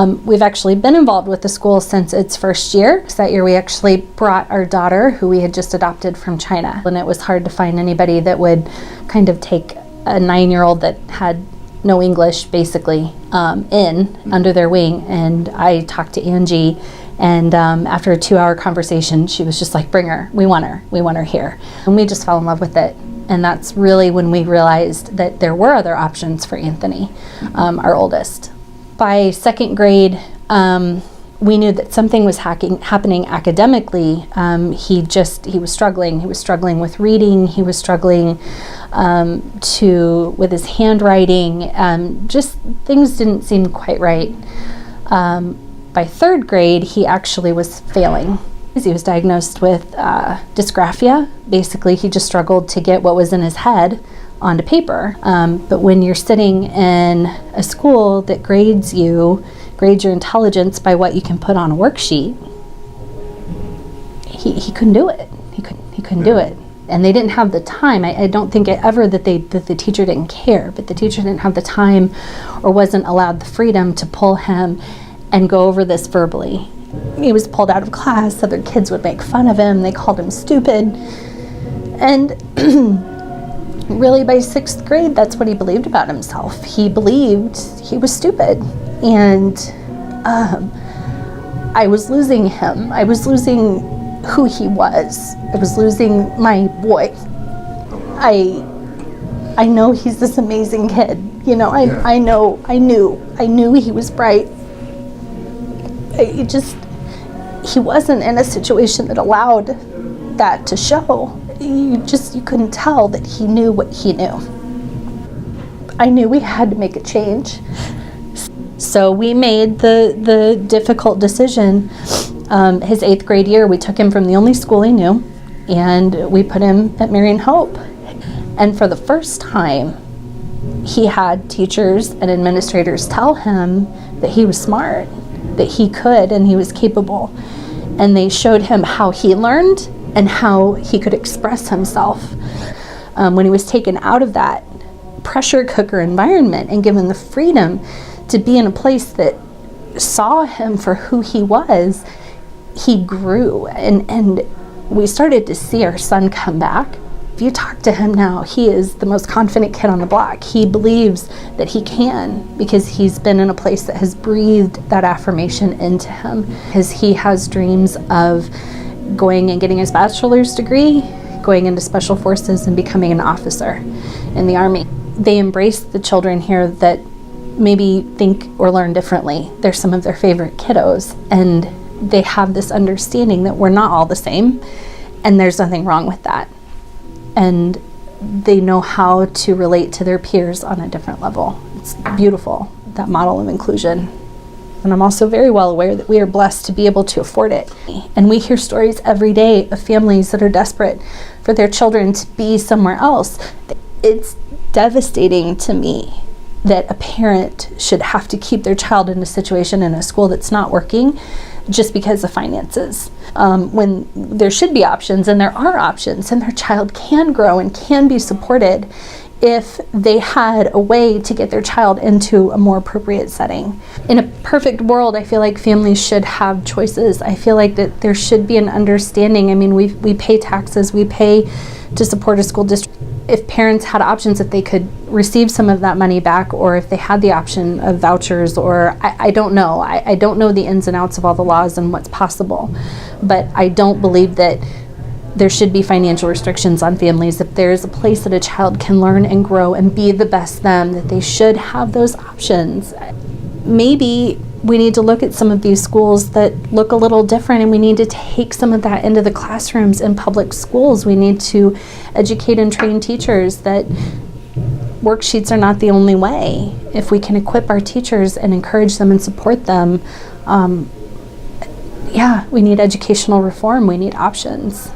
We've actually been involved with the school since its first year. That year we actually brought our daughter, who we had just adopted from China, and it was hard to find anybody that would kind of take a 9-year-old that had no English, basically, under their wing. And I talked to Angie, and after a 2-hour conversation, she was just like, bring her, we want her here. And we just fell in love with it. And that's really when we realized that there were other options for Anthony, our oldest. By second grade, we knew that something was happening academically. He was struggling. He was struggling with reading. He was struggling with his handwriting. Just things didn't seem quite right. By third grade, he actually was failing. He was diagnosed with dysgraphia. Basically, he just struggled to get what was in his head onto paper. But when you're sitting in a school that grades your intelligence by what you can put on a worksheet, he couldn't do it. He couldn't do it. And they didn't have the time. I don't think ever that the teacher didn't care, but the teacher didn't have the time or wasn't allowed the freedom to pull him and go over this verbally. He was pulled out of class. Other kids would make fun of him. They called him stupid. And really by 6th grade, that's what he believed about himself. He believed he was stupid. And I was losing him. I was losing who he was. I was losing my boy. I know he's this amazing kid. You know, I knew he was bright. He wasn't in a situation that allowed that to show. You couldn't tell that he knew what he knew. I knew we had to make a change. So we made the difficult decision. His 8th grade year, we took him from the only school he knew, and we put him at Marian Hope. And for the first time, he had teachers and administrators tell him that he was smart, that he could and he was capable. And they showed him how he learned and how he could express himself. When he was taken out of that pressure cooker environment and given the freedom to be in a place that saw him for who he was, he grew. And we started to see our son come back. If you talk to him now, he is the most confident kid on the block. He believes that he can because he's been in a place that has breathed that affirmation into him. Because he has dreams of going and getting his bachelor's degree, going into special forces and becoming an officer in the Army. They embrace the children here that maybe think or learn differently. They're some of their favorite kiddos, and they have this understanding that we're not all the same, and there's nothing wrong with that. And they know how to relate to their peers on a different level. It's beautiful, that model of inclusion. And I'm also very well aware that we are blessed to be able to afford it. And we hear stories every day of families that are desperate for their children to be somewhere else. It's devastating to me that a parent should have to keep their child in a situation in a school that's not working just because of finances, when there should be options, and there are options, and their child can grow and can be supported if they had a way to get their child into a more appropriate setting. In a perfect world, I feel like families should have choices. I feel like that there should be an understanding. I mean, we pay taxes, we pay to support a school district. If parents had options, if they could receive some of that money back, or if they had the option of vouchers, or I don't know. I don't know the ins and outs of all the laws and what's possible. But I don't believe that there should be financial restrictions on families. If there is a place that a child can learn and grow and be the best them, that they should have those options. Maybe we need to look at some of these schools that look a little different, and we need to take some of that into the classrooms in public schools. We need to educate and train teachers that worksheets are not the only way. If we can equip our teachers and encourage them and support them, we need educational reform. We need options.